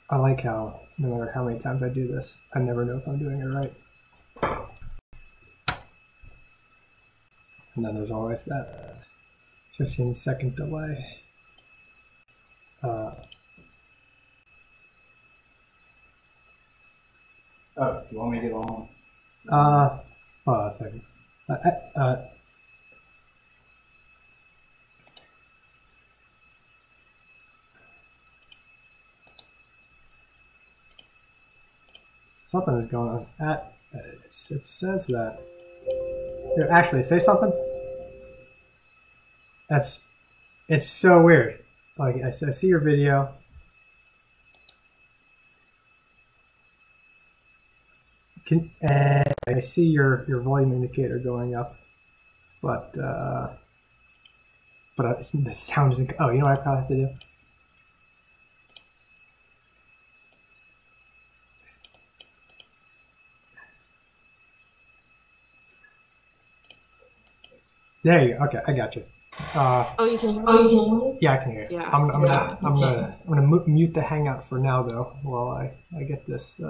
I like how no matter how many times I do this, I never know if I'm doing it right. And then there's always that 15-second delay. Oh, do you want me to get on? Hold on a second. Something is going on. It says that. Here, actually, say something. It's so weird. Like I see your video. And I see your volume indicator going up, but the sound isn't. Oh, you know what I probably have to do? There you go. Okay, I got you. You can hear me? Yeah, I can hear you. Yeah. I'm gonna mute the Hangout for now though, while I get this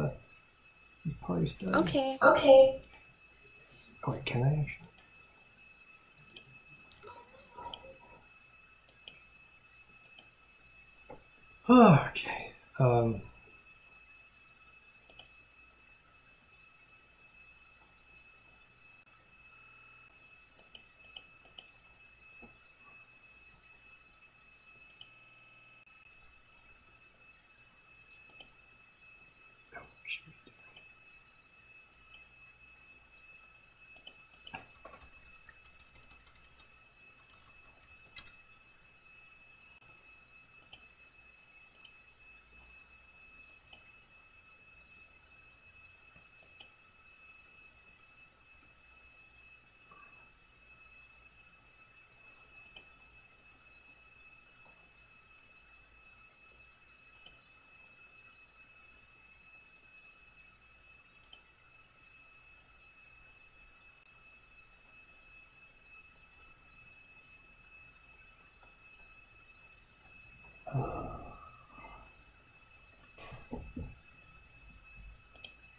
party started. Okay. Oh wait, can I actually? Okay.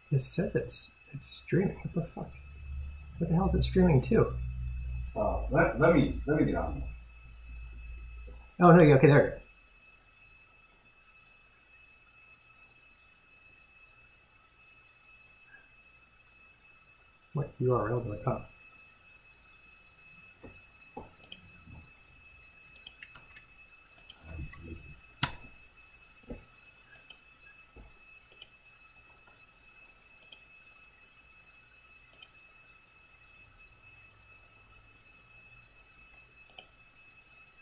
It says it's streaming. What the fuck? What the hell is it streaming to? Let me get on. Oh no! Okay, there. What URL do I got?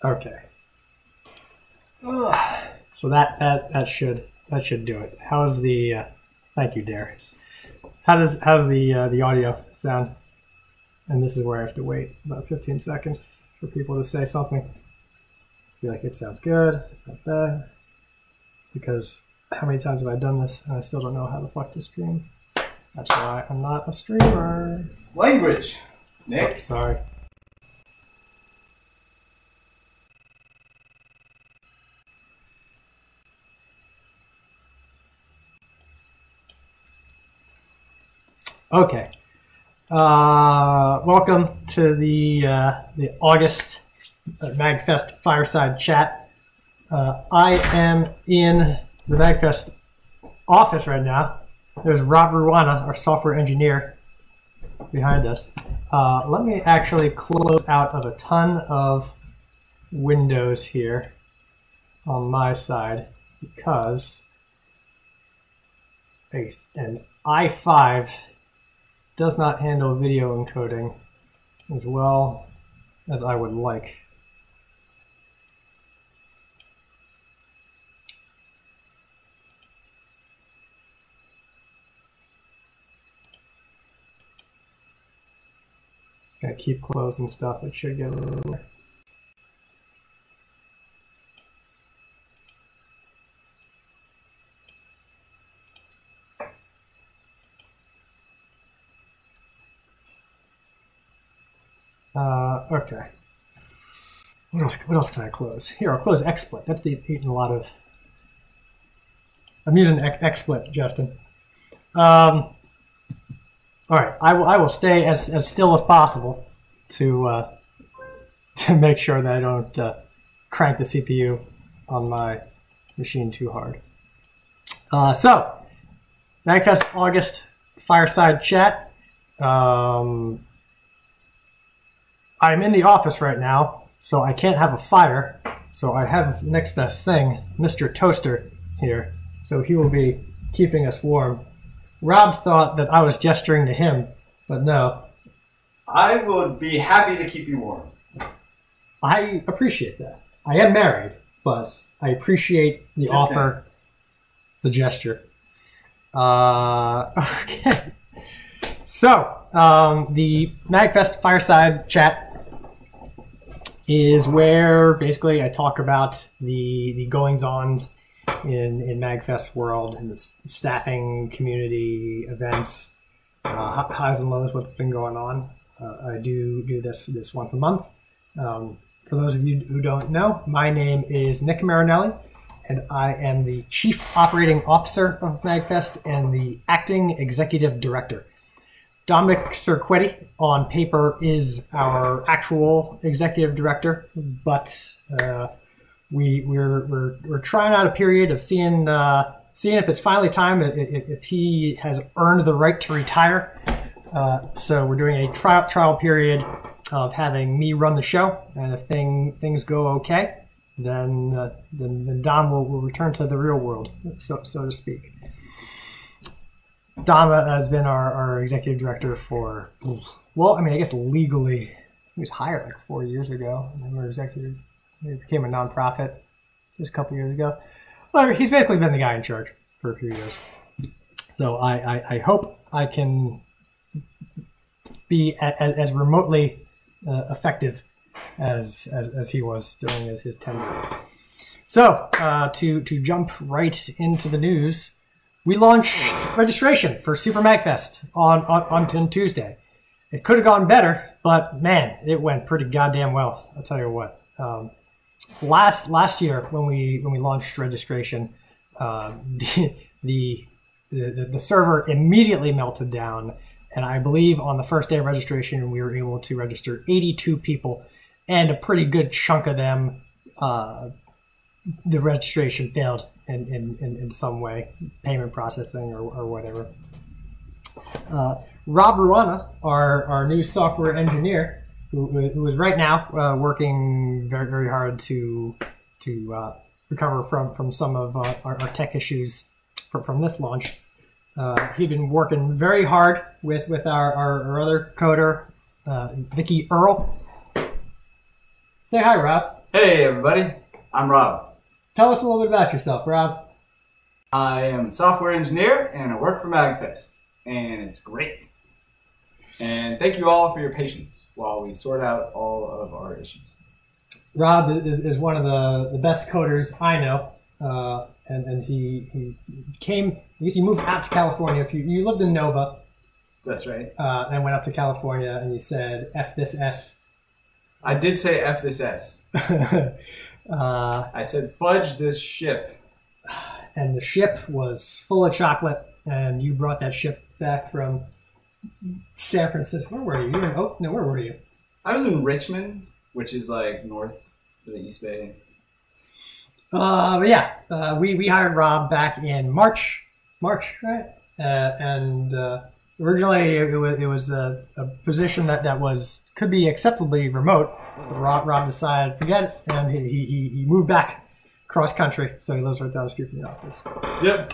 Okay. So that should do it. How's the? Thank you, Dare. How's the audio sound? And this is where I have to wait about 15 seconds for people to say something. Be like, it sounds good. It sounds bad. Because how many times have I done this and I still don't know how the fuck to stream? That's why I'm not a streamer. Language, Nick. Oh, sorry. Okay. Welcome to the August MAGFest Fireside Chat. I am in the MAGFest office right now. There's Rob Ruana, our software engineer, behind us. Let me actually close out of a ton of windows here on my side because an i5 does not handle video encoding as well as I would like. Gonna keep closing stuff. It should get a little better. Okay. What else can I close? Here, I'll close XSplit. That's eaten a lot of I'm using XSplit, Justin. All right, I will stay as still as possible to make sure that I don't crank the CPU on my machine too hard. So, MAGFest August Fireside Chat. I'm in the office right now, so I can't have a fire. So I have next best thing, Mr. Toaster here. So he will be keeping us warm. Rob thought that I was gesturing to him, but no. I would be happy to keep you warm. I appreciate that. I am married, but I appreciate the offer, the gesture. Okay. So, the MAGFest Fireside Chat is where basically I talk about the goings-ons in MAGFest world and the staffing, community, events, highs and lows, what's been going on. I do this once a month. For those of you who don't know, my name is Nick Marinelli, and I am the Chief Operating Officer of MAGFest and the Acting Executive Director. Dominic Cerquetti, on paper, is our actual Executive Director, but we're trying out a period of seeing if it's finally time, if he has earned the right to retire. So we're doing a trial period of having me run the show, and if things go okay, then Dom will return to the real world, so to speak. Dom has been our executive director for, well, I mean, I guess legally he was hired like 4 years ago. And we were executive. He became a nonprofit just a couple years ago. Well, he's basically been the guy in charge for a few years. So I hope I can be as remotely effective as he was during his tenure. So to jump right into the news, we launched registration for Super MAGFest on Tuesday. It could have gone better, but man, it went pretty goddamn well. I'll tell you what. Last year when we launched registration, the server immediately melted down, and I believe on the first day of registration we were able to register 82 people, and a pretty good chunk of them, the registration failed in some way, payment processing or whatever. Rob Ruana, our new software engineer, who is right now working very, very hard to recover from some of our tech issues from this launch. He'd been working very hard with our other coder, Vicky Earl. Say hi, Rob. Hey, everybody. I'm Rob. Tell us a little bit about yourself, Rob. I am a software engineer, and I work for MAGFest, and it's great. And thank you all for your patience while we sort out all of our issues. Rob is one of the best coders I know, and he came. I guess you moved out to California. You lived in Nova. That's right. And went out to California, and you said "F this S." I did say "F this S." I said "fudge this ship." And the ship was full of chocolate, and you brought that ship back from San Francisco. Where were you? You were in Oak? No, where were you? I was in Richmond, which is like north of the East Bay. But yeah, we hired Rob back in March, right? And originally it was a position that could be acceptably remote. But Rob decided forget it, and he moved back cross country, so he lives right down the street from the office. Yep.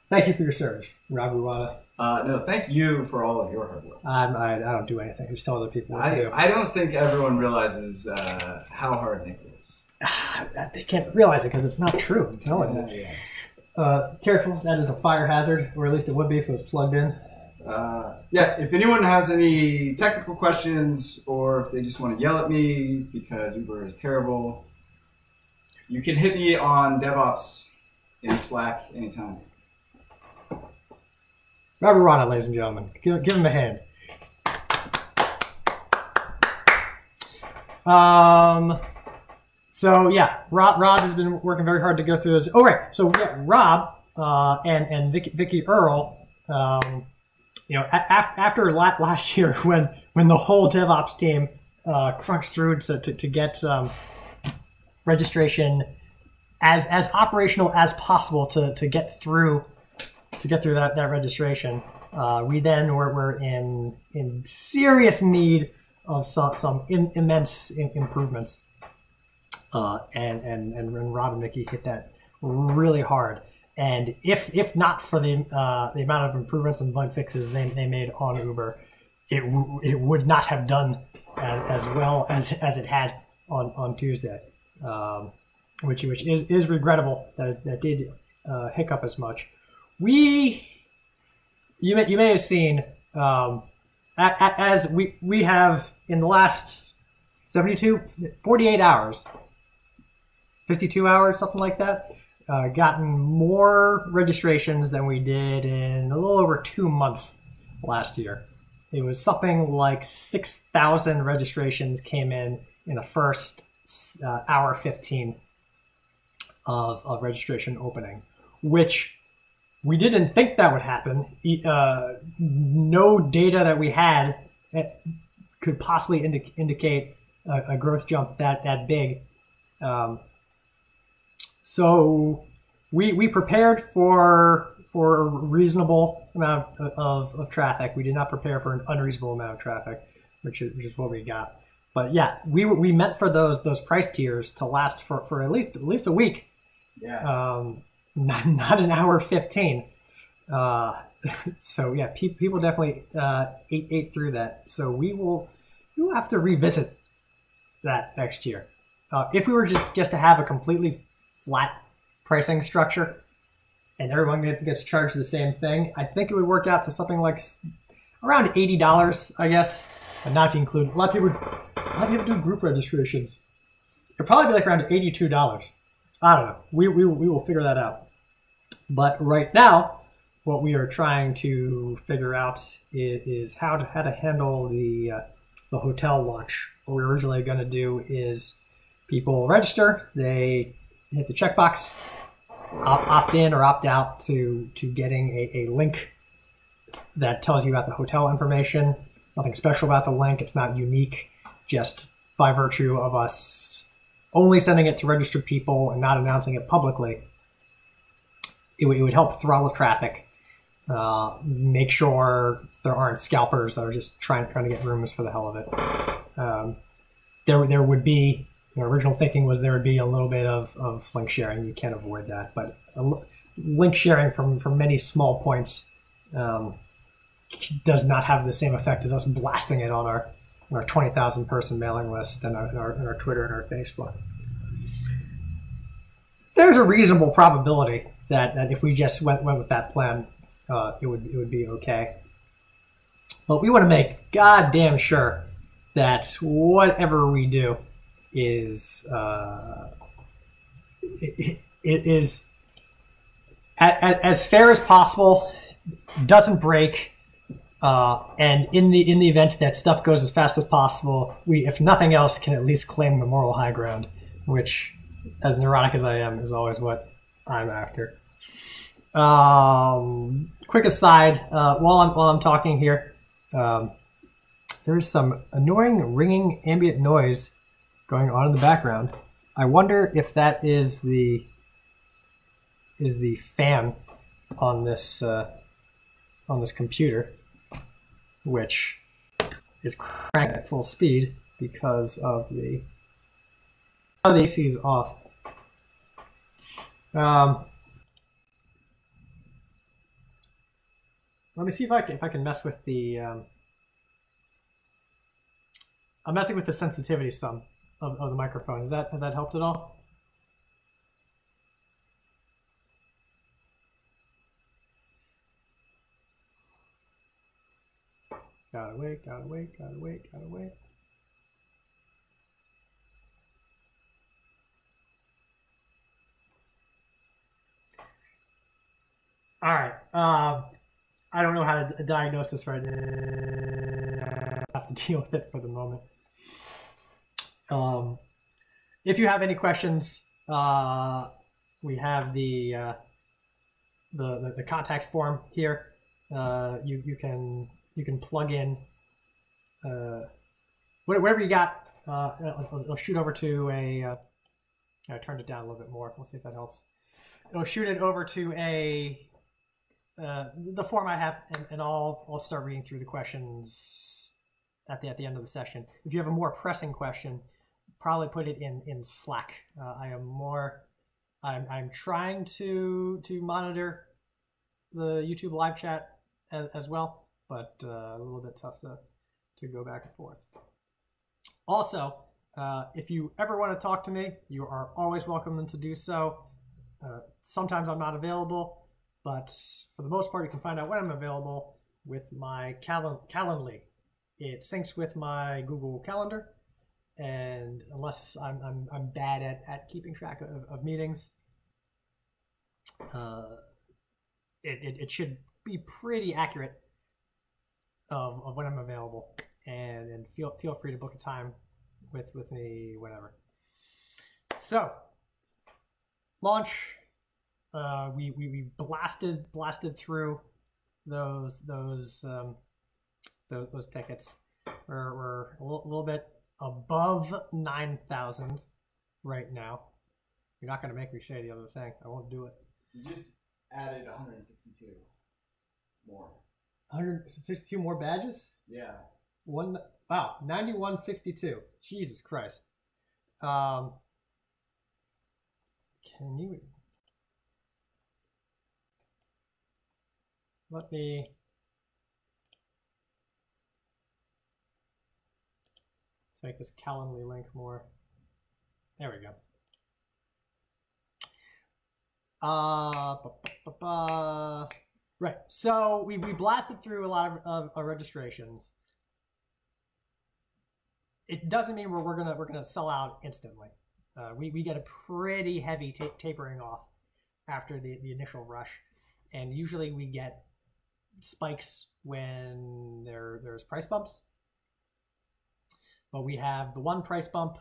Thank you for your service, Rob Ruana. No, thank you for all of your hard work. I don't do anything. I just tell other people what to do. I don't think everyone realizes how hard Nick works. They can't realize it because it's not true. I'm telling you. Yeah. Careful, that is a fire hazard, or at least it would be if it was plugged in. Yeah, if anyone has any technical questions or if they just want to yell at me because Uber is terrible, you can hit me on DevOps in Slack anytime. Robert Rana, ladies and gentlemen. Give him a hand. So yeah, Rob has been working very hard to go through this. Oh right, so yeah, Rob and Vicky Earl, after last year when the whole DevOps team crunched through to get registration as operational as possible to get through that registration, we then were in serious need of some immense improvements, and Rob and Mickey hit that really hard. And if not for the amount of improvements and bug fixes they made on Uber, it would not have done as well as it had on Tuesday, which is regrettable that it did hiccup as much. You may have seen as we have in the last 48 hours, 52 hours, something like that. Gotten more registrations than we did in a little over 2 months last year. It was something like 6,000 registrations came in the first hour 15 of registration opening, which we didn't think that would happen. No data that we had could possibly indicate a growth jump that big. So we prepared for a reasonable amount of traffic. We did not prepare for an unreasonable amount of traffic, which is what we got. But yeah, we meant for those price tiers to last for at least a week. Yeah. Not an hour 15. So yeah, people definitely ate through that. So we will have to revisit that next year. If we were just to have a completely flat pricing structure and everyone gets charged the same thing, I think it would work out to something like around $80, I guess. But not if you include a lot of people do group registrations. It'd probably be like around $82. I don't know. We will figure that out. But right now, what we are trying to figure out is how to handle the hotel launch. What we're originally going to do is people register, they hit the checkbox, opt in or opt out to getting a link that tells you about the hotel information. Nothing special about the link. It's not unique, just by virtue of us only sending it to registered people and not announcing it publicly. It would help throttle traffic, make sure there aren't scalpers that are just trying to get rooms for the hell of it. There would be, original thinking was there would be a little bit of link sharing. You can't avoid that, but link sharing from many small points does not have the same effect as us blasting it on our 20,000 person mailing list and our Twitter and our Facebook. There's a reasonable probability that if we just went with that plan, it would be okay. But we want to make goddamn sure that whatever we do is it is as fair as possible, doesn't break, and in the event that stuff goes as fast as possible, we, if nothing else, can at least claim the moral high ground, which, as neurotic as I am, is always what I'm after. Quick aside, while I'm talking here, there's some annoying ringing ambient noise going on in the background. I wonder if that is the fan on this computer, which is cranked at full speed because of the AC is off. Let me see if I can mess with the. I'm messing with the sensitivity some of the microphone. Has that helped at all? Gotta wait. All right. I don't know how to diagnose this right now. I have to deal with it for the moment. If you have any questions, we have the the contact form here. You can plug in whatever you got. It'll shoot over to a. I turned it down a little bit more. We'll see if that helps. It'll shoot it over to the form I have, and I'll start reading through the questions at the end of the session. If you have a more pressing question, probably put it in Slack. I'm trying to monitor the YouTube live chat as well, but a little bit tough to go back and forth. Also, if you ever want to talk to me, you are always welcome to do so. Sometimes I'm not available, but for the most part, you can find out when I'm available with my Calendly. It syncs with my Google Calendar, and unless I'm bad at keeping track of meetings, it should be pretty accurate of when I'm available. And feel free to book a time with me whenever. So launch, we blasted through those tickets. We're a little bit above 9,000 right now. You're not going to make me say the other thing. I won't do it. You just added 162 more. 162 more badges? Yeah. Wow, 9162. Jesus Christ. Can you let me let's make this Calendly link more. There we go. Right. So we blasted through a lot of registrations. It doesn't mean we're gonna sell out instantly. We get a pretty heavy tapering off after the initial rush, and usually we get spikes when there's price bumps. But we have the one price bump.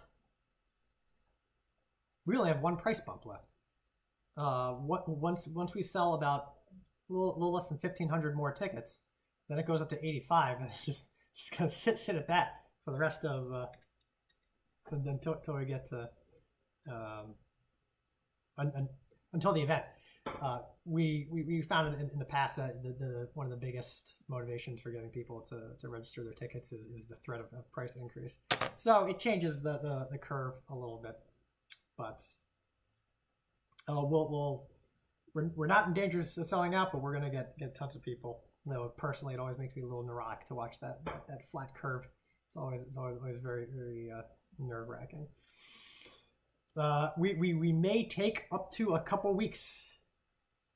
We only have one price bump left. Once we sell about a little less than 1,500 more tickets, then it goes up to 85, and it's just gonna sit at that for the rest of until we get to until the event. We found in the past that the one of the biggest motivations for getting people to register their tickets is the threat of price increase. So it changes the curve a little bit, but we're not in danger of selling out, but we're gonna get tons of people. Though personally, it always makes me a little neurotic to watch that flat curve. It's always very, very nerve-wracking. We may take up to a couple weeks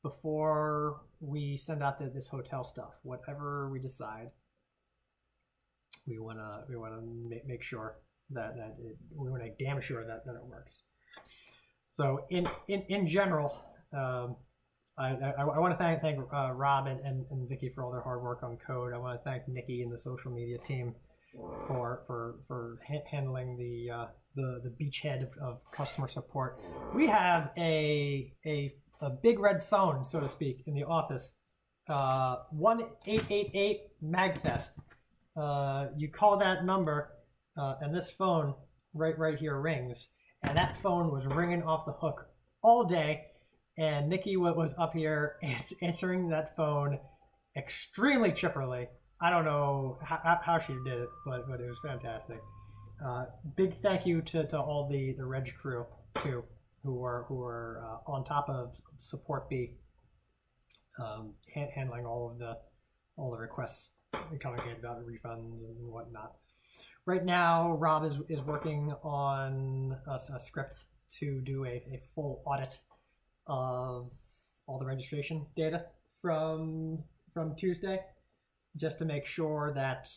before we send out this hotel stuff. Whatever we decide, we wanna make sure that we want to damn sure that it works. So in general, I want to thank Rob and Vicky for all their hard work on code. I want to thank Nikki and the social media team for handling the beachhead of customer support. We have a big red phone, so to speak, in the office. 1-888 MAGFest. You call that number, and this phone right here rings. And that phone was ringing off the hook all day. And Nikki was up here answering that phone extremely chipperly. I don't know how she did it, but it was fantastic. Big thank you to all the Reg crew too, who are on top of support B, handling all the requests coming in about refunds and whatnot. Right now, Rob is working on a script to do a full audit of all the registration data from Tuesday, just to make sure that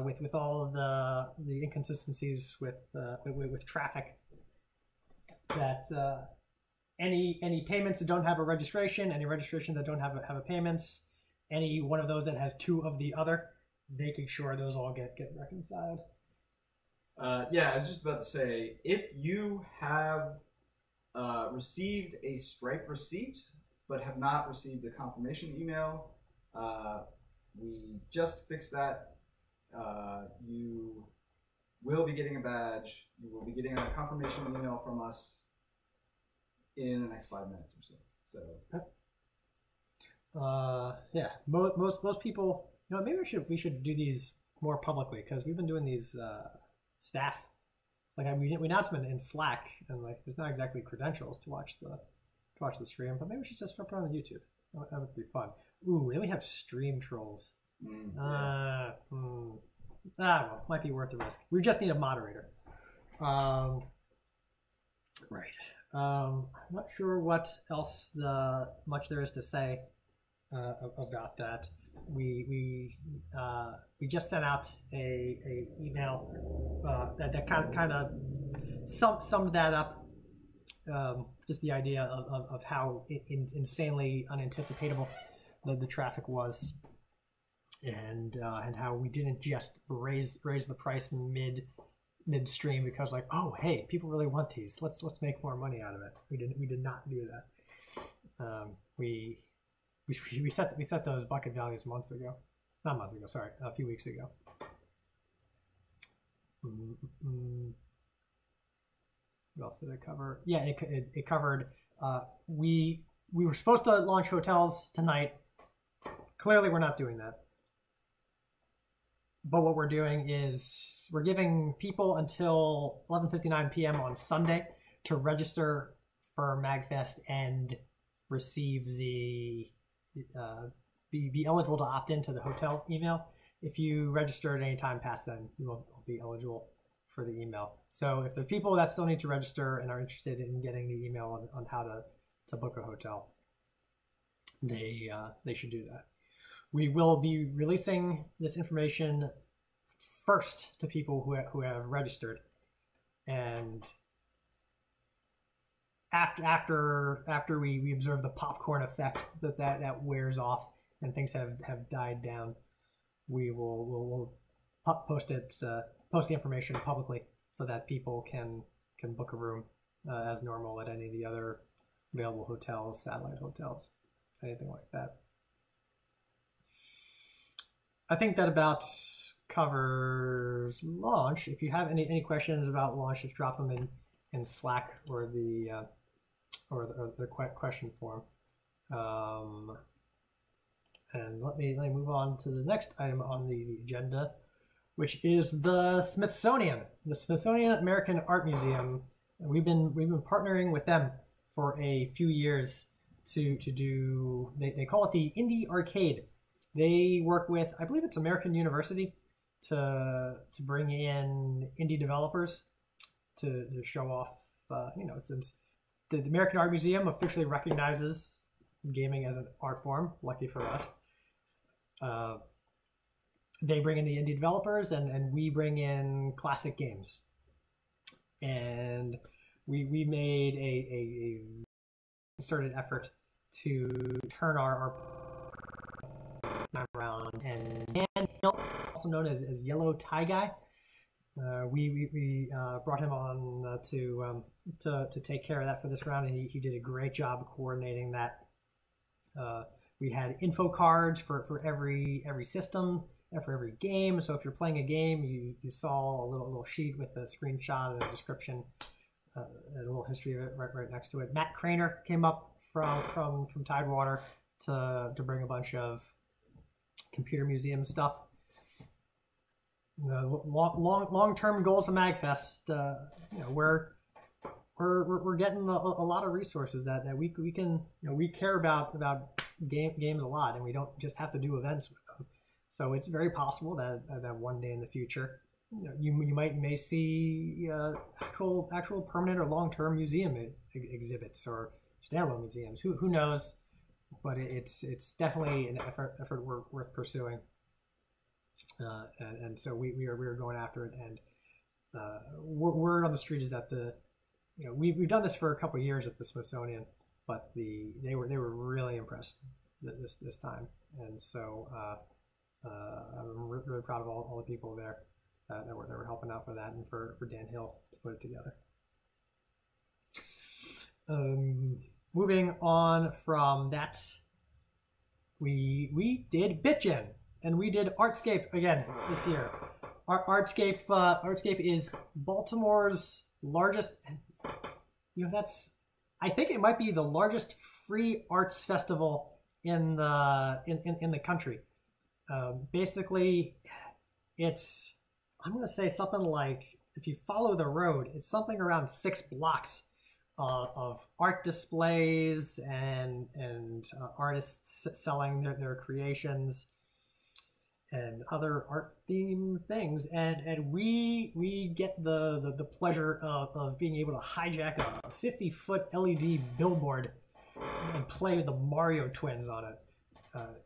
with all of the inconsistencies with traffic, that any payments that don't have a registration, any registration that don't have a payments, any one of those that has two of the other, making sure those all get reconciled. Yeah, I was just about to say, if you have received a Stripe receipt but have not received a confirmation email, we just fixed that. You will be getting a badge. You will be getting a confirmation email from us in the next 5 minutes or so. Yeah, most people, maybe we should do these more publicly, because we've been doing these staff, like we announced them in Slack, and like there's not exactly credentials to watch the stream, but maybe we should just put it on the YouTube. That would be fun. Ooh, then we have stream trolls. Well, might be worth the risk. We just need a moderator. Right. I'm not sure what else much there is to say about that. We just sent out a email that kind of summed that up. Just the idea of how insanely unanticipatable the traffic was, and how we didn't just raise the price in midstream because, like, oh hey, people really want these, let's make more money out of it. We did not do that. We set those bucket values a few weeks ago. What else did it cover? Yeah, it covered. We were supposed to launch hotels tonight. Clearly, we're not doing that. But what we're doing is we're giving people until 11:59 p.m. on Sunday to register for MAGFest and receive be eligible to opt into the hotel email. If you register at any time past then, you won't be eligible for the email. So if there's people that still need to register and are interested in getting the email on how to book a hotel, they should do that. We will be releasing this information first to people who have registered, and after we observe the popcorn effect that wears off and things have died down, we'll post the information publicly so that people can book a room as normal at any of the other available hotels, satellite hotels, anything like that. I think that about covers launch. If you have any questions about launch, just drop them in Slack or the question form. And let me move on to the next item on the agenda, which is the Smithsonian American Art Museum. We've been partnering with them for a few years to do. They call it the Indie Arcade. They work with, I believe it's American University, to bring in indie developers to show off. Since the American Art Museum officially recognizes gaming as an art form, lucky for us. They bring in the indie developers, and we bring in classic games. And we made a concerted effort to turn our around. And Dan Hill, also known as Yellow Tie Guy, we brought him on to take care of that for this round, and he did a great job coordinating that. We had info cards for every system and for every game. So if you're playing a game, you saw a little sheet with a screenshot and a description, a little history of it right next to it. Matt Craner came up from Tidewater to bring a bunch of computer museum stuff. Long-term goals of MAGFest. We're getting a lot of resources that we can. We care about games a lot, and we don't just have to do events with them. So it's very possible that one day in the future, you may see actual permanent or long-term museum exhibits or standalone museums. Who knows? But it's definitely an effort worth pursuing. And so we are going after it. And word on the street is that we've done this for a couple of years at the Smithsonian, but they were really impressed this time. And so I'm really proud of all the people there that were helping out for that, and for Dan Hill to put it together. moving on from that, we did BitGen, and we did Artscape again this year. Artscape is Baltimore's largest, I think it might be the largest free arts festival in the country. Basically, I'm going to say something like, if you follow the road, it's something around 6 blocks of art displays and artists selling their creations and other art themed things, and we get the pleasure of being able to hijack a 50-foot LED billboard and play with the Mario twins on it,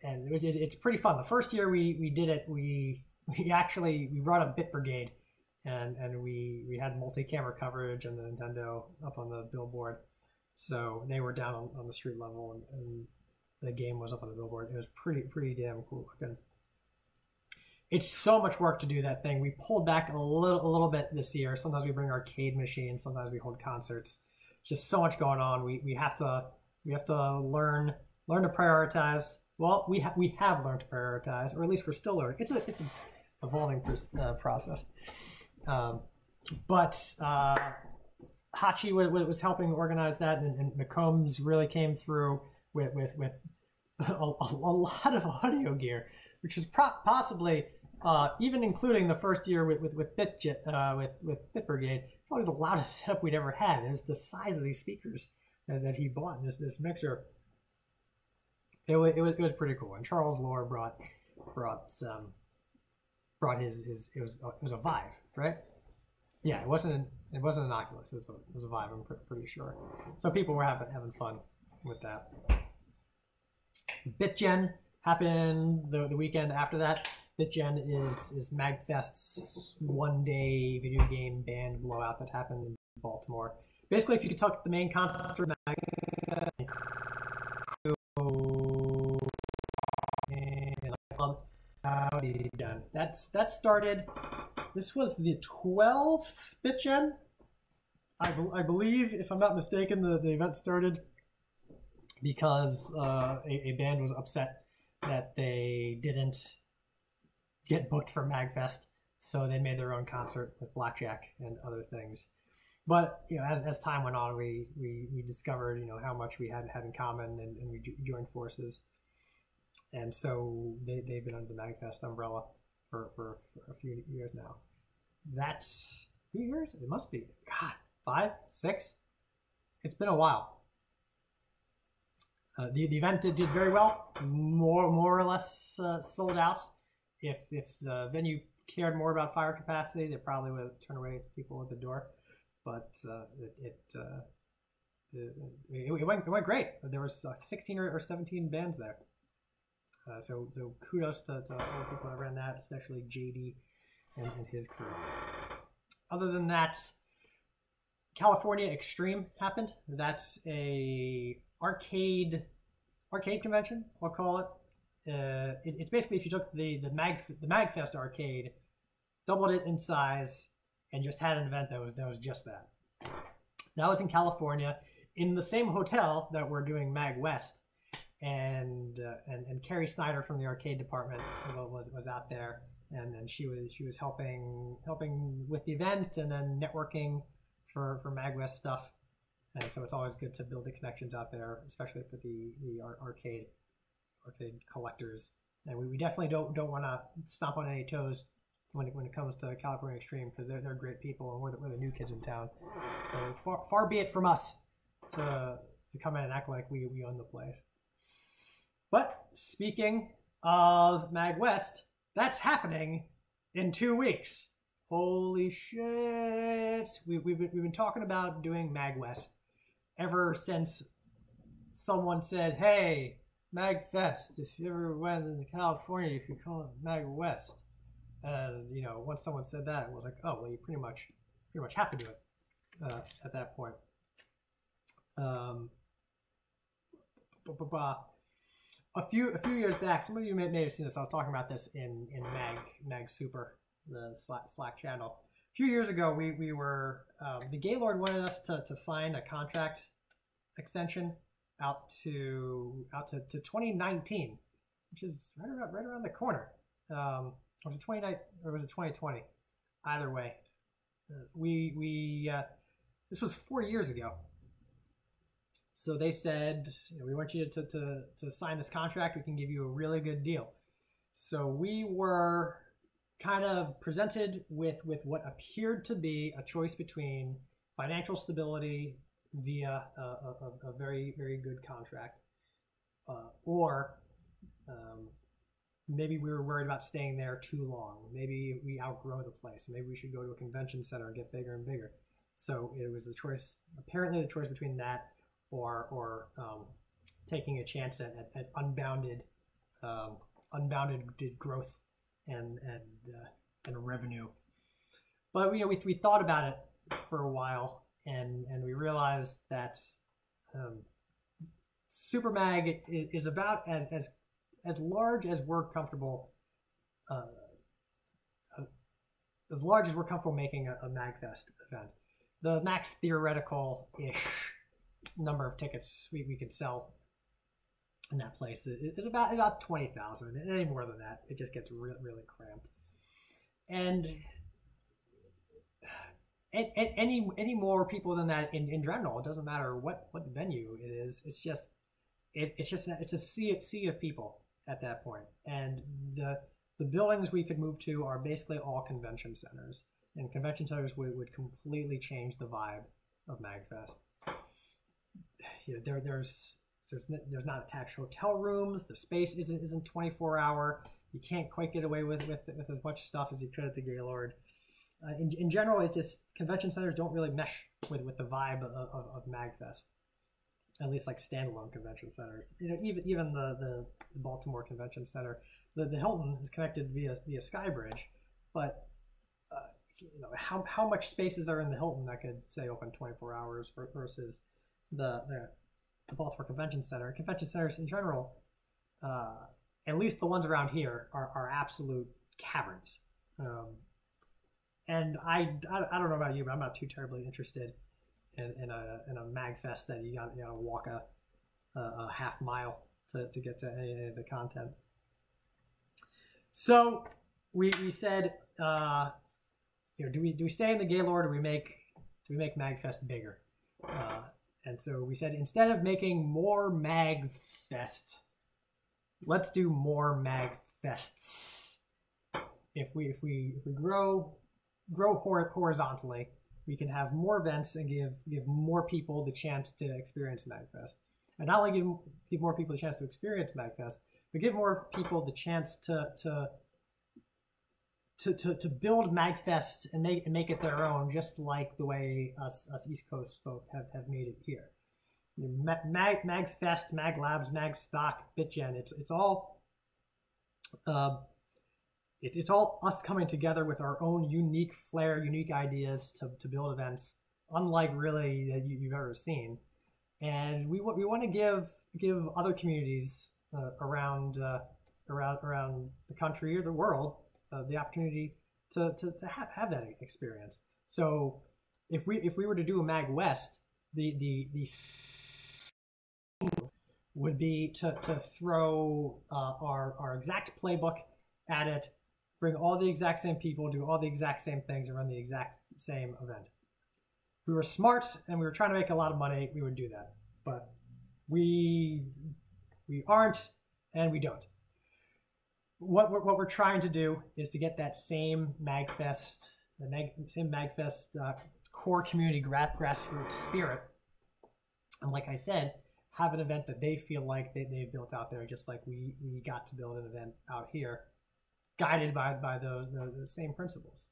and it's pretty fun. The first year we did it, we brought a Bit Brigade, and we had multi-camera coverage and the Nintendo up on the billboard, so they were down on the street level, and the game was up on the billboard. It was pretty damn cool looking. It's so much work to do that thing. We pulled back a little bit this year. Sometimes we bring arcade machines. Sometimes we hold concerts. It's just so much going on. We have to learn to prioritize. Well, we have learned to prioritize, or at least we're still learning. It's an evolving process. But Hachi was helping organize that, and McCombs really came through with a lot of audio gear, which is possibly, even including the first year with Bit Brigade, probably the loudest setup we'd ever had. It was the size of these speakers that he bought in this mixer. It was pretty cool. And Charles Lohr brought his it was a Vive, right? Yeah, it wasn't an Oculus. It was a Vive. I'm pretty sure. So people were having fun with that. BitGen happened the weekend after that. BitGen is MAGFest's one-day video game band blowout that happened in Baltimore. Basically, if you could talk the main concert of MAG, that started. This was the 12th BitGen, I believe, if I'm not mistaken. The event started because a band was upset that they didn't get booked for MAGFest, so they made their own concert with blackjack and other things. But as time went on, we discovered how much we had in common, and we joined forces. And so they've been under the MAGFest umbrella for a few years now. That's a few years? It must be. God, 5, 6? It's been a while. The event did very well, more or less sold out. If the venue cared more about fire capacity, they probably would have turned away people at the door. But it went great. There was 16 or 17 bands there. So kudos to all the people that ran that, especially JD and his crew. Other than that, California Extreme happened. That's a arcade convention, I'll call it. It's basically if you took the MAGFest arcade, doubled it in size, and just had an event that was just that. That was in California, in the same hotel that we're doing MAGWest, and Carrie Snyder from the arcade department was out there, and she was helping with the event and then networking for MAGWest stuff. And so it's always good to build the connections out there, especially for the arcade collectors. And we definitely don't want to stomp on any toes when it comes to California Extreme, because they're great people, and we're the new kids in town. So far be it from us to come in and act like we own the place. But speaking of MAGWest, that's happening in 2 weeks. Holy shit! We've been talking about doing MAGWest ever since someone said, "Hey, MAGFest, if you ever went to California, you could call it MAGWest." And once someone said that, it was like, oh well, you pretty much have to do it at that point. A few years back, some of you may have seen this. I was talking about this in Mag Super, the Slack channel. A few years ago, we were the Gaylord wanted us to sign a contract extension out to 2019, which is right around the corner. Or was it 2019 or was it 2020? Either way, this was 4 years ago. So they said, we want you to sign this contract. We can give you a really good deal. So we were kind of presented with what appeared to be a choice between financial stability via a very, very good contract, or maybe we were worried about staying there too long. Maybe we outgrow the place. Maybe we should go to a convention center and get bigger and bigger. So it was apparently the choice between that or taking a chance at unbounded growth and revenue. But we thought about it for a while, and we realized that Super Mag is about as large as we're comfortable, as large as we're comfortable making a MAGFest event. The max theoretical-ish number of tickets we could sell in that place is about 20,000, and any more than that, it just gets really cramped. And any more people than that in general, it doesn't matter what venue it is. It's a sea of people at that point, and the buildings we could move to are basically all convention centers, and convention centers would completely change the vibe of MAGFest. There's not attached hotel rooms. The space isn't 24-hour. You can't quite get away with as much stuff as you could at the Gaylord. In general, it's just convention centers don't really mesh with the vibe of MAGFest. At least like standalone convention centers. Even the Baltimore Convention Center, the Hilton is connected via Skybridge, but how much spaces are in the Hilton that could say open 24 hours versus the Baltimore Convention Center. Convention centers in general, at least the ones around here, are absolute caverns. And I don't know about you, but I'm not too terribly interested in a MAGFest that you gotta walk a half mile to get to any of the content. So we said, do we stay in the Gaylord, or do we make MAGFest bigger? And so we said, instead of making more MAGFest, let's do more MAGFests. If we grow horizontally, we can have more events and give more people the chance to experience MAGFest. And not only give more people the chance to experience MAGFest, but give more people the chance to build MAGFest and make it their own, just like the way us East Coast folk have made it here. MAGFest, MAGLabs, MAGStock, BitGen, it's all it's all us coming together with our own unique flair, unique ideas to build events, unlike really that you've ever seen. And we want to give other communities around the country or the world the opportunity to have that experience. So if we were to do a MAGWest, the would be to throw our exact playbook at it, bring all the exact same people, do all the exact same things, and run the exact same event. If we were smart and we were trying to make a lot of money, we would do that. But we aren't, and we don't. What we're trying to do is to get that same MAGFest, same MAGFest core community grassroots spirit, and like I said, have an event that they feel like they've built out there, just like we got to build an event out here, guided by those same principles.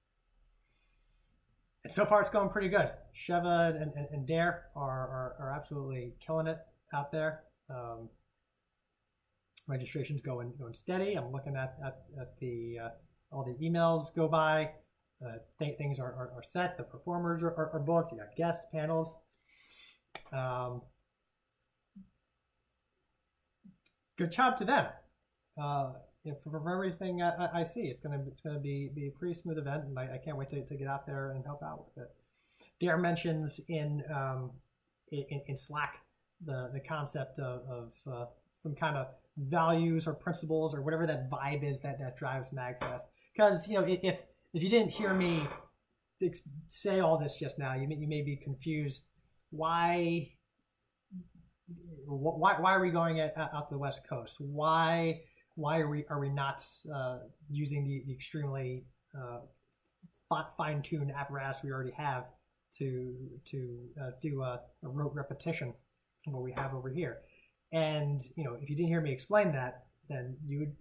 And so far, it's going pretty good. Sheva and Dare are absolutely killing it out there. Registration's going steady. I'm looking at the all the emails go by. Things are set. The performers are booked. You got guests, panels. Good job to them. From everything I see, it's gonna be a pretty smooth event, and I can't wait to get out there and help out with it. Dare mentions in Slack the concept of some kind of values or principles or whatever that vibe is that drives MAGFest. Because if you didn't hear me say all this just now, you may be confused. Why are we going out to the West Coast? Why are we not using the extremely fine-tuned apparatus we already have to do a rote repetition of what we have over here? And if you didn't hear me explain that, then you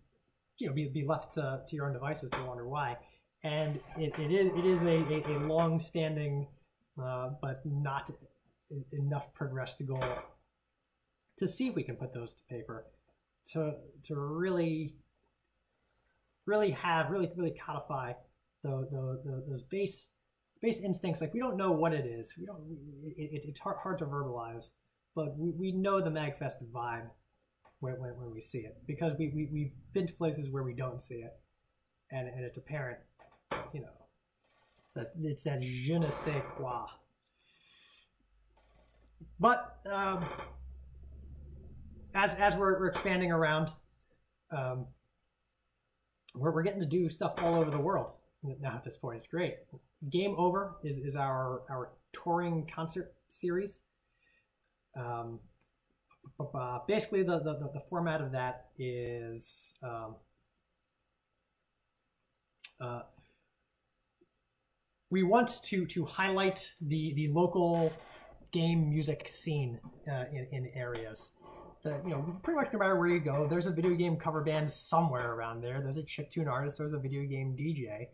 would be left to your own devices to wonder why. And it is a long-standing but not enough progressed goal to see if we can put those to paper, to really codify those base instincts. Like, we don't know what it is. It's hard to verbalize, but we know the MAGFest vibe when we see it, because we've been to places where we don't see it, and it's apparent. It's that je ne sais quoi. But as we're expanding around, we're getting to do stuff all over the world now. At this point, it's great. Game Over is our touring concert series. Basically, the format of that is we want to highlight the local game music scene in areas. Pretty much no matter where you go, there's a video game cover band somewhere around there. There's a chiptune artist. There's a video game DJ,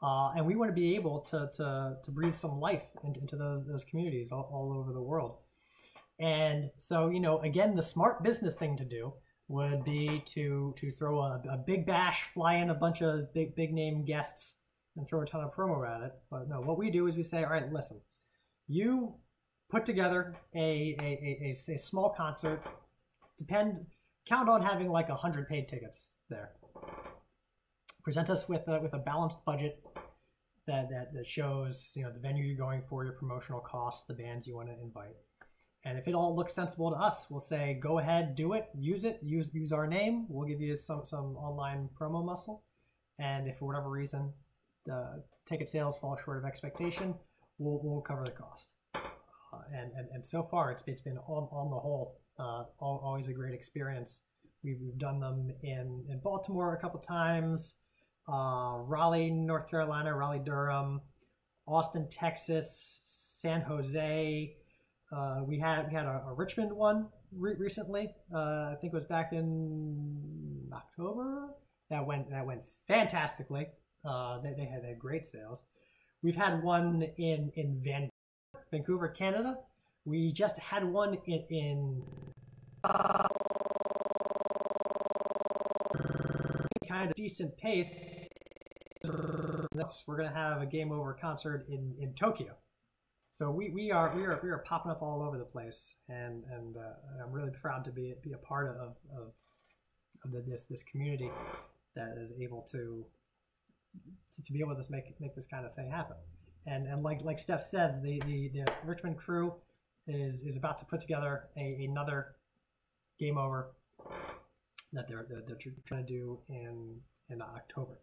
and we want to be able to breathe some life into those communities all over the world. And so, again, the smart business thing to do would be to throw a big bash, fly in a bunch of big name guests, and throw a ton of promo at it. But no, what we do is we say, all right, listen, you put together a small concert. Count on having like 100 paid tickets there. Present us with a balanced budget that shows the venue you're going for, your promotional costs, the bands you want to invite. And if it all looks sensible to us, we'll say, go ahead, do it, use our name. We'll give you some online promo muscle. And if for whatever reason ticket sales fall short of expectation, we'll cover the cost. And so far, it's been on the whole always a great experience. We've done them in Baltimore a couple times, Raleigh, North Carolina, Raleigh, Durham, Austin, Texas, San Jose. We had a Richmond one recently. I think it was back in October. That went fantastically. They had great sales. We've had one in Vancouver, Canada. We just had one in kind of decent pace. We're gonna have a Game Over concert in Tokyo. So we are popping up all over the place, and I'm really proud to be a part of this community that is able to be able to make this kind of thing happen. And like Steph says, the Richmond crew is about to put together another Game Over that they're trying to do in October.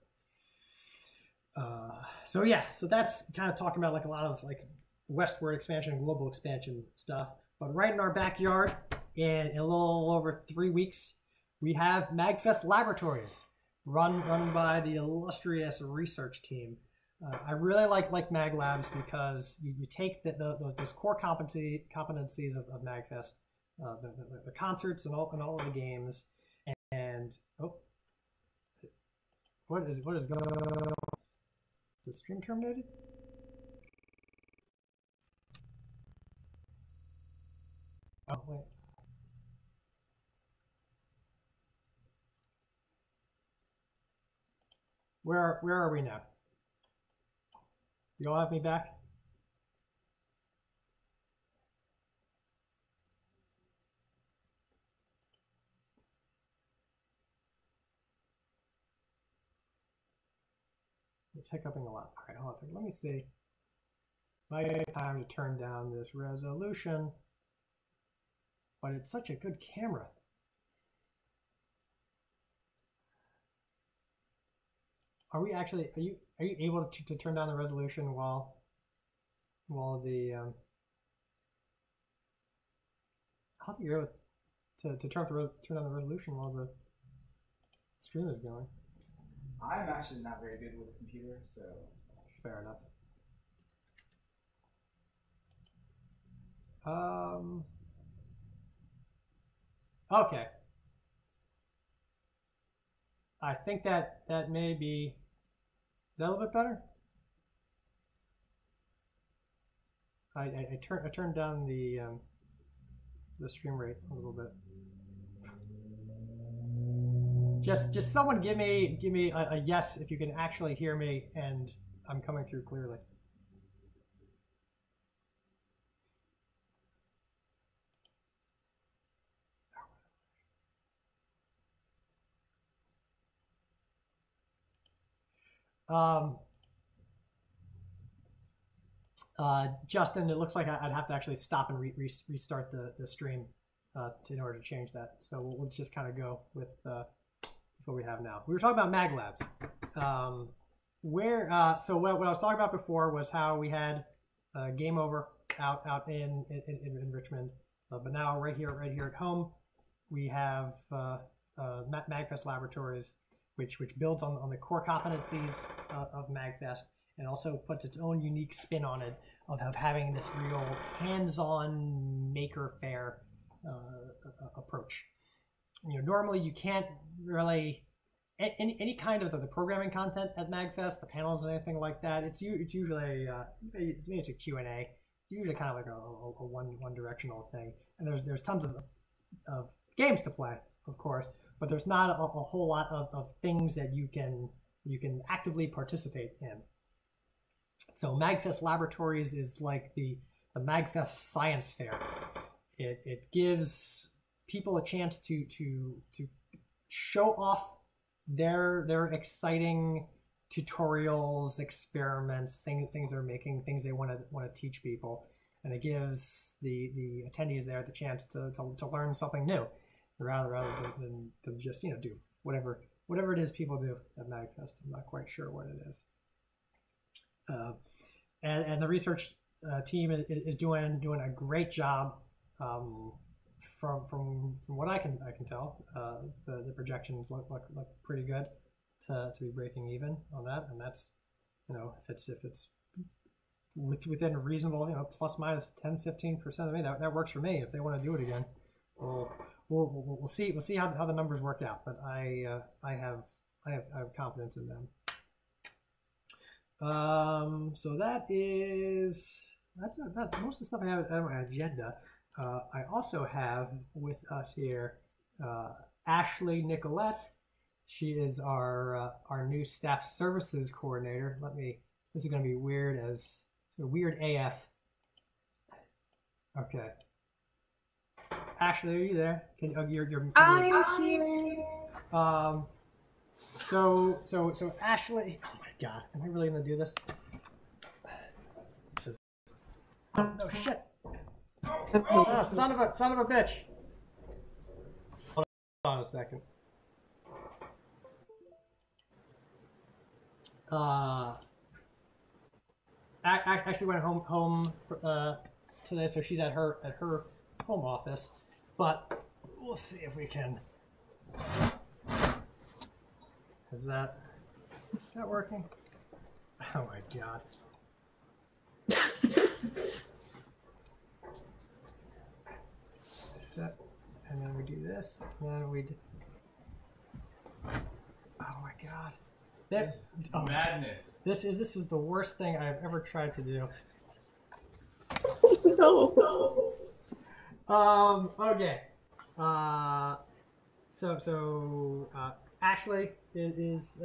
So that's kind of talking about like a lot of like westward expansion and global expansion stuff. But right in our backyard, in a little over 3 weeks, we have MAGFest Laboratories, run by the illustrious research team. I really like Mag Labs because you take those core competencies of MAGFest, the concerts and all of the games, and what is going on? Is the stream terminated? Oh wait. Where are we now? You all have me back? It's hiccuping a lot. All right, hold on a second. Let me see. Might have time to turn down this resolution. but it's such a good camera. Are you able to turn down the resolution while the I don't think you're able to turn down the resolution while the stream is going. I'm actually not very good with a computer, so fair enough. Okay. I think that may be. Is that a little bit better? I turned down the stream rate a little bit. Just someone give me a yes if you can actually hear me and I'm coming through clearly. Justin, it looks like I'd have to actually stop and restart the stream in order to change that. So we'll just kind of go with what we have now. We were talking about Mag Labs. So what I was talking about before was how we had Game Over out in Richmond, but now right here at home we have MAGFest Laboratories, which builds on the core competencies of MAGFest and also puts its own unique spin on it of having this real hands-on maker fair approach. Normally you can't really any kind of the programming content at MAGFest, the panels and anything like that. It's usually it's a Q&A. It's usually kind of like a one directional thing, and there's tons of games to play, of course, but there's not a whole lot of things that you can actively participate in. So MAGFest Laboratories is like the MAGFest Science Fair. It gives people a chance to show off their exciting tutorials, experiments, things they're making, things they want to teach people, and it gives the attendees there the chance to learn something new, rather than just do whatever it is people do at MAGFest. I'm not quite sure what it is. And the research team is doing a great job. From what I can tell, the projections look pretty good to be breaking even on that, and that's if it's within a reasonable plus minus 10-15%. I mean that works for me. If they want to do it again, we'll see how the numbers work out. But I have confidence in them. So that's not most of the stuff I have on my agenda. I also have with us here Ashley Nicolette. She is our new staff services coordinator. This is going to be weird AF. Okay. Ashley, are you there? I'm here. So Ashley, oh my God, am I really going to do this? Oh shit. Oh, son of a bitch. Hold on a second. Actually went home today, so she's at her home office. But we'll see if we can. Is that working? Oh my God. And then we do this, and then we do... Oh my God. Madness. This is the worst thing I've ever tried to do. No. Okay. So Ashley is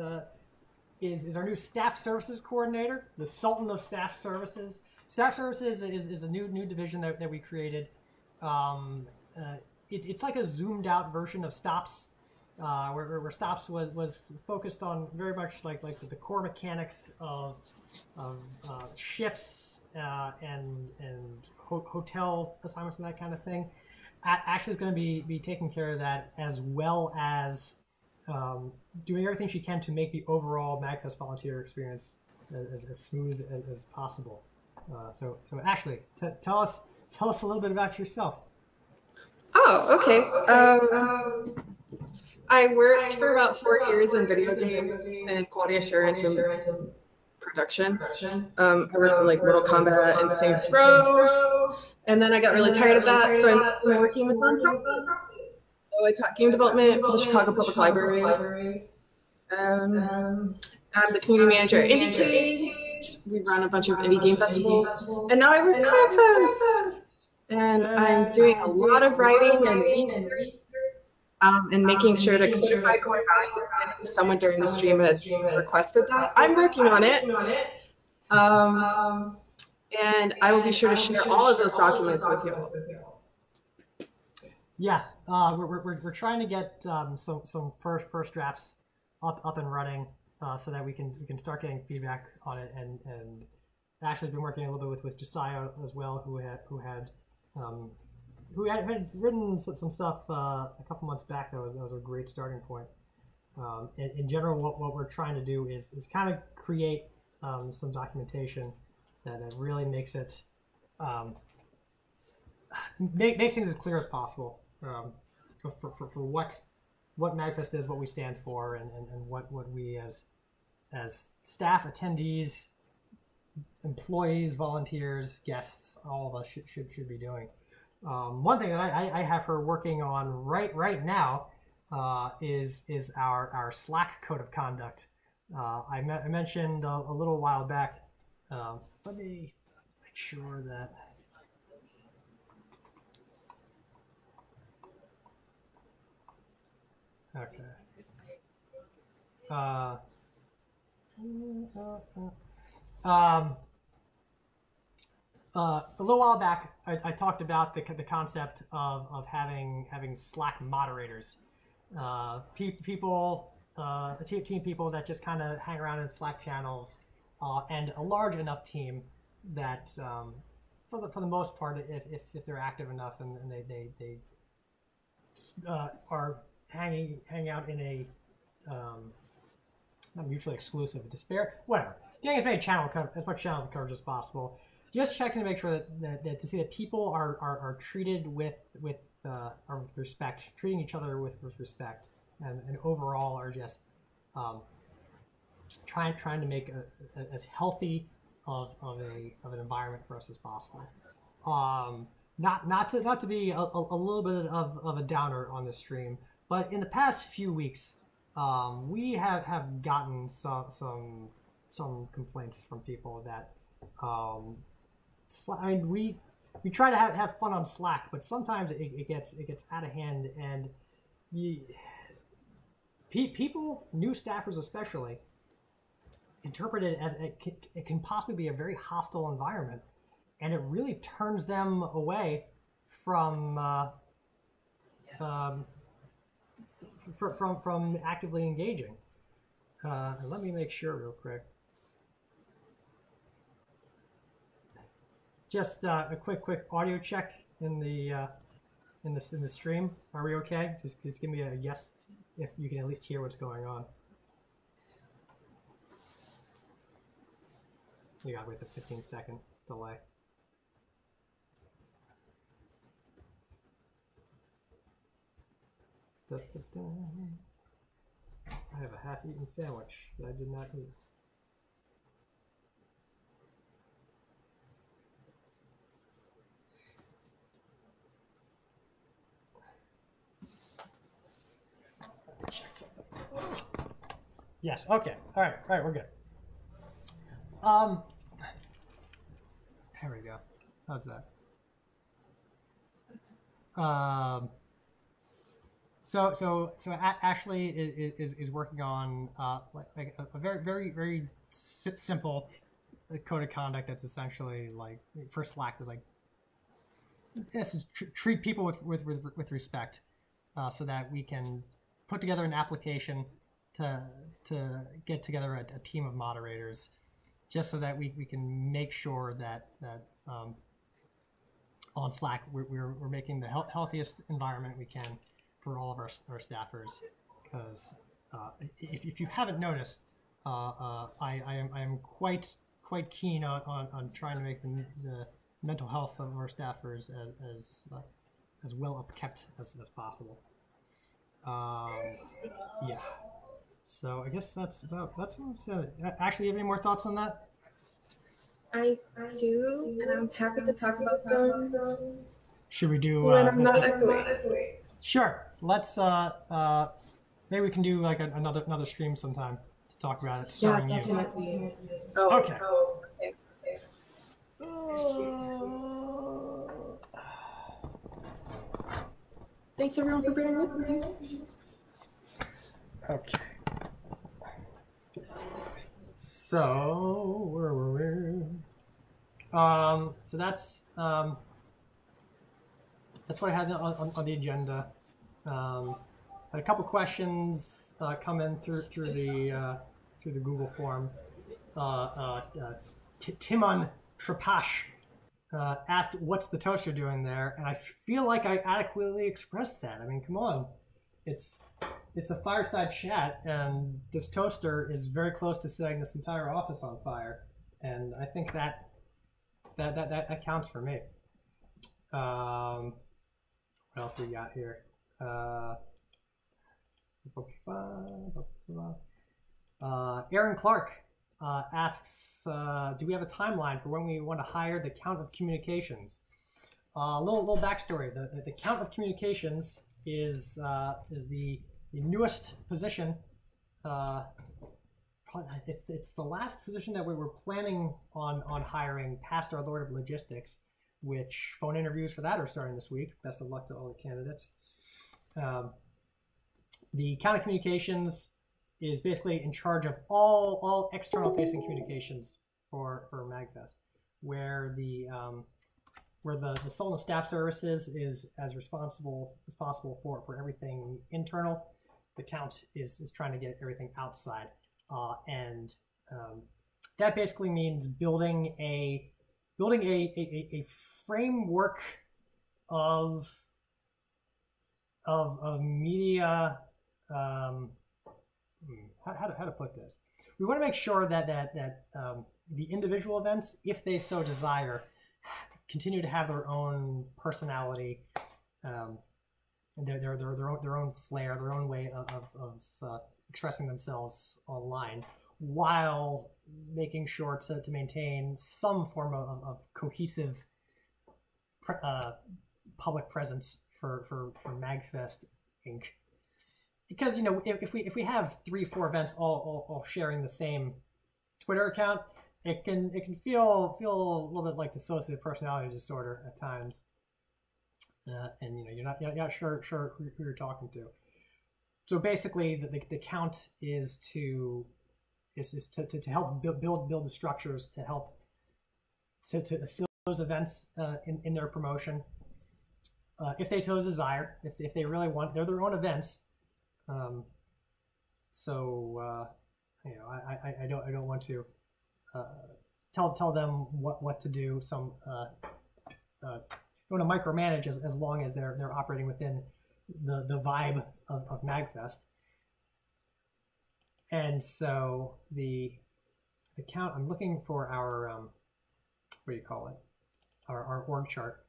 our new staff services coordinator, the Sultan of Staff Services. Staff Services is a new division that we created. It's like a zoomed out version of Stops, where Stops was focused on very much like the core mechanics of shifts and hotel assignments and that kind of thing. Ashley's going to be taking care of that, as well as doing everything she can to make the overall MAGFest volunteer experience as smooth as possible. So Ashley, tell us a little bit about yourself. Oh, okay. I worked for about 4 years in video games and quality assurance and production. I worked in like Mortal Kombat and Saints Row, and then I got really tired of that, so I'm working with nonprofits. So I taught game development for the Chicago Public Library. I'm the community manager at Indie Cage. We run a bunch of indie game festivals, and now I work at MAGFest. And I'm doing a lot of writing and making sure to codify core values. And someone during the stream had requested that. I'm working on it. And I will be sure to share all of those documents with you. Yeah, we're trying to get some first drafts up and running so that we can start getting feedback on it. And Ashley's been working a little bit with Josiah as well, who had written some stuff a couple months back. That was a great starting point. In general, what we're trying to do is kind of create some documentation that really makes it makes things as clear as possible for what MAGFest is, what we stand for, and what we as staff, attendees, employees, volunteers, guests, all of us should be doing. One thing that I have her working on right now is our Slack code of conduct. I mentioned a little while back. Let me make sure that. Okay. A little while back, I talked about the concept of having Slack moderators, people, team people that just kind of hang around in Slack channels, and a large enough team that, for the most part, if they're active enough and they are hanging out in a not mutually exclusive, despair, whatever, getting as much channel coverage as possible. Just checking to make sure that to see that people are treated with respect, treating each other with respect, and overall are just trying to make as healthy of an environment for us as possible. Not to be a little bit of a downer on this stream, but in the past few weeks, we have gotten some complaints from people that. I mean, we try to have fun on Slack, but sometimes it gets out of hand, and people, new staffers especially, interpret it as it can possibly be a very hostile environment, and it really turns them away from actively engaging. Let me make sure real quick. Just a quick audio check in the stream. Are we okay? Just give me a yes if you can at least hear what's going on. We gotta wait the 15-second delay. I have a half-eaten sandwich that I did not eat. Check something. Yes. Okay. All right. We're good. There we go. How's that? So Ashley is working on like a very simple code of conduct that's essentially like for Slack is like this is treat people with respect, so that we can put together an application to get together a team of moderators, just so that we can make sure that on Slack, we're making the healthiest environment we can for all of our staffers, because if you haven't noticed, I am quite keen on trying to make the mental health of our staffers as well upkept as possible. Yeah. So I guess that's what I've said. Actually, you have any more thoughts on that? I do, and I'm happy to talk about them. Should we do? When I'm not echoing. Sure. Let's. Maybe we can do like another stream sometime to talk about it. Yeah, Starring definitely. you. Oh, Okay. Thanks everyone for bearing with me. Okay. So where were we? So that's what I had on the agenda. Had a couple questions come in through the Google form. Timon Tripash asked, "What's the toaster doing there?" And I feel like I adequately expressed that. I mean, come on, it's a fireside chat, and this toaster is very close to setting this entire office on fire, and I think that counts for me. What else we got here? Aaron Clark asks, do we have a timeline for when we want to hire the Count of Communications? Little backstory. The Count of Communications is the newest position. It's the last position that we were planning on hiring past our Lord of Logistics, which phone interviews for that are starting this week. Best of luck to all the candidates. The Count of Communications is basically in charge of all external facing communications for MAGFest, where the Sultan of Staff Services is as responsible as possible for everything internal. The Count is trying to get everything outside, and that basically means building a framework of media. How to put this? We want to make sure that the individual events, if they so desire, continue to have their own personality, their own flair, their own way of expressing themselves online, while making sure to maintain some form of cohesive public presence for MAGFest Inc. Because if we have 3-4 events all sharing the same Twitter account, it can feel a little bit like dissociative personality disorder at times, and you're not sure who you're talking to. So basically, the count is to help build the structures to help to assist those events in their promotion, if they so desire, if they really want. They're their own events. I don't want to tell them what to do. Don't want to micromanage as long as they're operating within the vibe of MAGFest. And so the count. I'm looking for our what do you call it? Our org chart.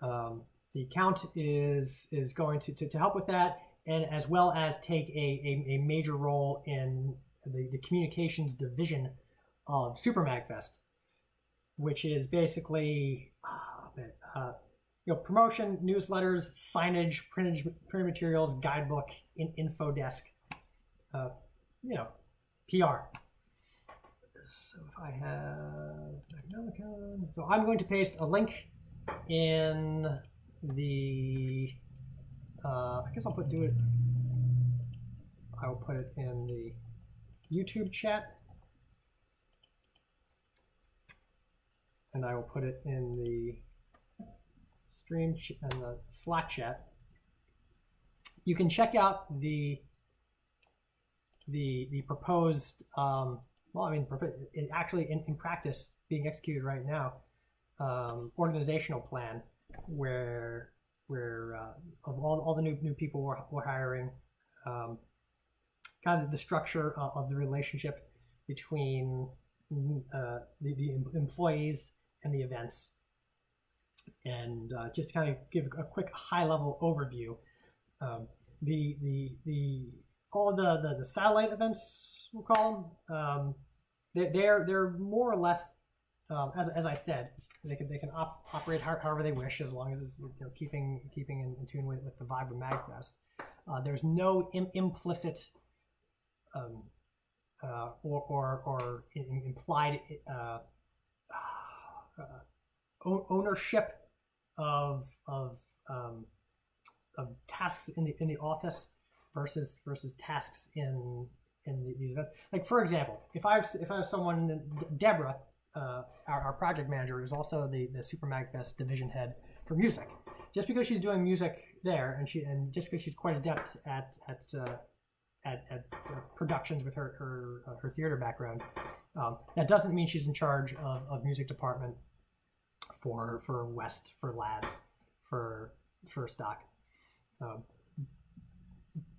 The count is going to help with that, and as well as take a major role in the communications division of Super MAGFest, which is basically promotion, newsletters, signage, printed materials, guidebook, info desk, PR. So if I have, so I'm going to paste a link in the, I guess I'll do it. I will put it in the YouTube chat, and I will put it in the stream and the Slack chat. You can check out the proposed. Actually in practice being executed right now. organizational plan where of all the new people we're hiring, kind of the structure of the relationship between the employees and the events, and just kind of give a quick high-level overview. All the satellite events, we'll call them, they're more or less, as I said, they can operate however they wish, as long as it's keeping in tune with the vibe of MAGFest. There's no implicit or implied ownership of tasks in the office versus tasks in these events. Like, for example, if I have someone, Deborah, our project manager, is also the Super MAGFest division head for music. Just because she's doing music there, and just because she's quite adept at productions with her theater background, that doesn't mean she's in charge of music department for West, for labs, for stock.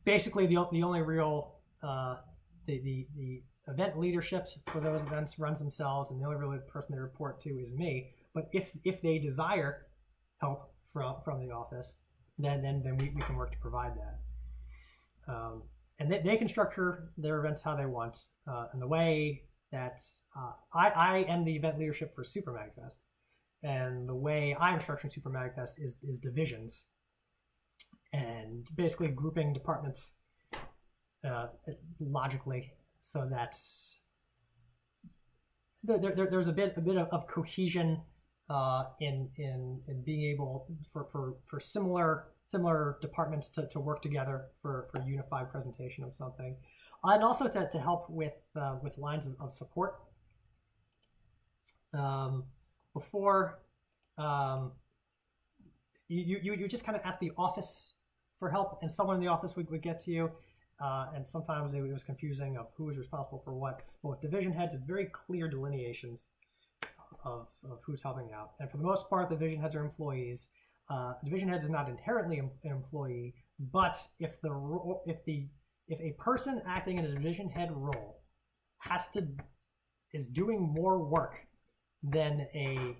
Basically, the only real the event leadership for those events runs themselves, and the only real person they report to is me. But if they desire help from the office, then we can work to provide that. And they can structure their events how they want. And the way that I am the event leadership for Super MAGFest, and the way I'm structuring Super MAGFest is divisions, and basically grouping departments logically, so that there's a bit of cohesion in being able for similar departments to work together for unified presentation of something, and also to help with lines of support. Before, you just kind of ask the office for help, and someone in the office would get to you. And sometimes it was confusing of who was responsible for what. But with division heads, it's very clear delineations of who's helping out. And for the most part, the division heads are employees. Division heads is not inherently an employee, but if a person acting in a division head role is doing more work than a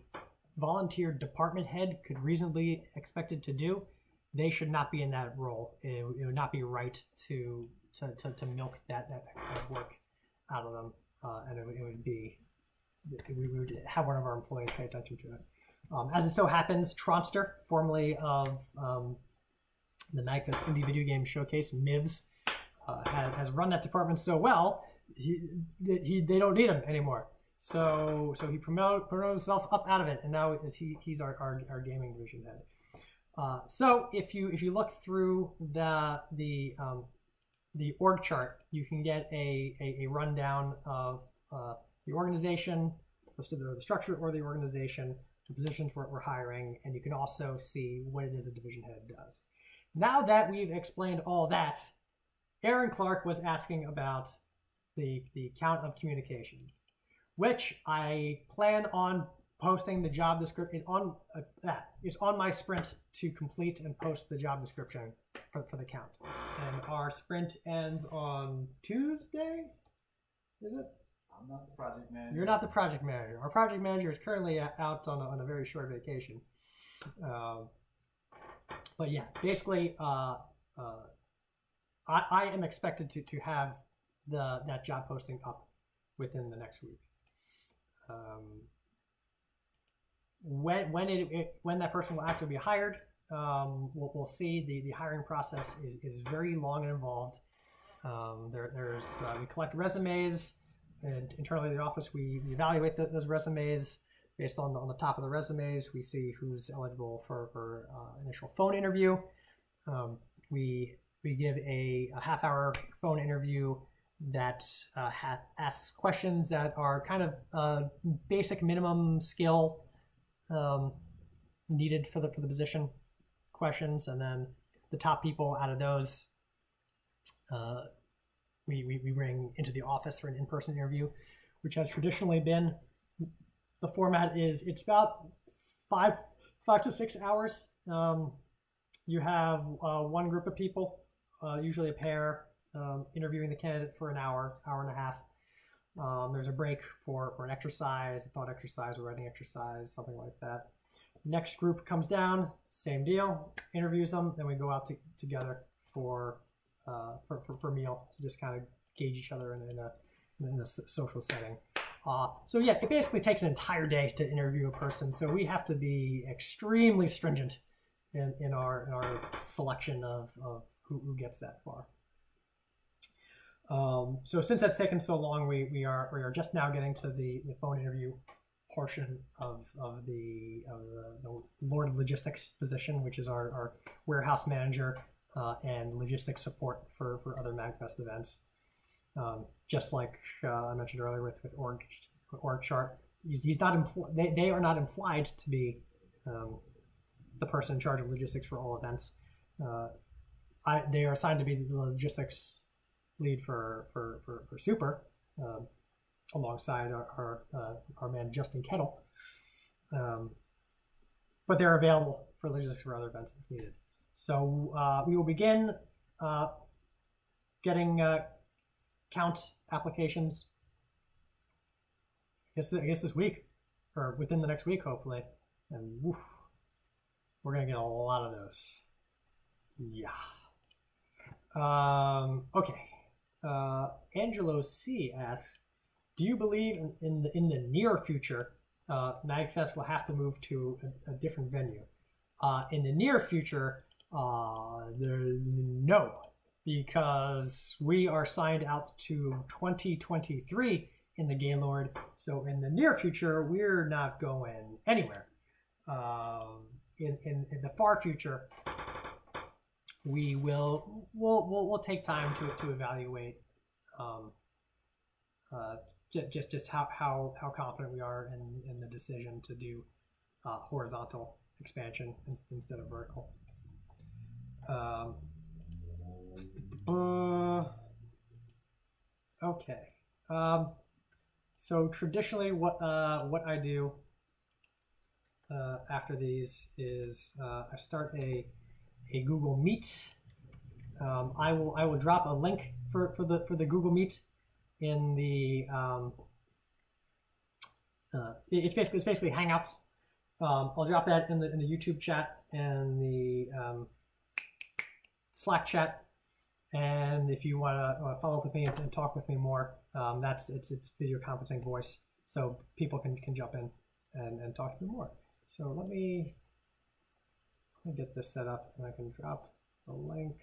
volunteer department head could reasonably expected to do, they should not be in that role. It would not be right to milk that work out of them, and we would have one of our employees pay attention to it. As it so happens, Tronster, formerly of the MAGFest Indie Video Game Showcase, MIVS, has run that department so well, they don't need him anymore. So he promoted himself up out of it, and now he's our gaming division head. So if you look through the org chart, you can get a rundown of the organization, the structure or the organization, the positions we're hiring, and you can also see what it is a division head does. Now that we've explained all that, Aaron Clark was asking about the count of communications, which I plan on posting the job description on it's on my sprint to complete and post the job description for the count. And our sprint ends on Tuesday, is it? I'm not the project manager. You're not the project manager. Our project manager is currently out on a very short vacation. But yeah, basically, I am expected to have that job posting up within the next week. When that person will actually be hired, we'll see. The hiring process is very long and involved. We collect resumes, and internally in the office we evaluate those resumes. Based on the top of the resumes, we see who's eligible for initial phone interview. We give a half-hour phone interview that asks questions that are kind of basic minimum skill needed for the position questions, and then the top people out of those we bring into the office for an in-person interview, which has traditionally been, the format is it's about 5 to 6 hours. You have one group of people, usually a pair, interviewing the candidate for an hour and a half. There's a break for an exercise, a thought exercise, a writing exercise, something like that. Next group comes down, same deal, interviews them, then we go out together for meal to just kind of gauge each other in a social setting. So yeah, it basically takes an entire day to interview a person. So we have to be extremely stringent in our selection of who gets that far. So since that's taken so long, we are just now getting to the phone interview portion of the Lord of Logistics position, which is our warehouse manager and logistics support for other MAGFest events. Just like I mentioned earlier with org chart, he's not they are not implied to be the person in charge of logistics for all events. They are assigned to be the logistics lead for Super, alongside our man Justin Kettle, but they're available for logistics for other events if needed. So we will begin getting count applications. I guess this week, or within the next week, hopefully, and woof, we're gonna get a lot of those. Yeah. Okay. Angelo C asks, do you believe in the near future MAGFest will have to move to a different venue? In the near future, no, because we are signed out to 2023 in the Gaylord. So in the near future, we're not going anywhere. In the far future, we'll take time to evaluate just how confident we are in the decision to do horizontal expansion instead of vertical. Okay. So traditionally, what I do after these is I start a Google Meet. I will drop a link for the Google Meet in the it's basically Hangouts. I'll drop that in the YouTube chat and the Slack chat. And if you want to follow up with me and talk with me more, it's video conferencing voice, so people can jump in and talk to me more. So let me get this set up, and I can drop the link.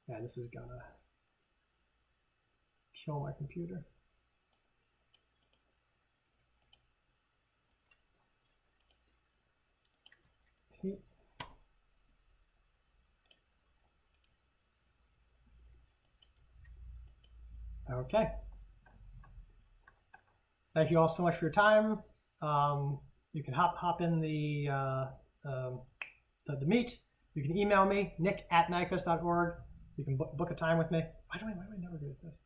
Yeah, this is gonna kill my computer. Okay. Thank you all so much for your time. You can hop in the meet. You can email me, nick@magfest.org. You can book a time with me. Why do I never do this?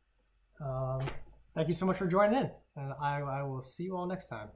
Thank you so much for joining in, and I will see you all next time.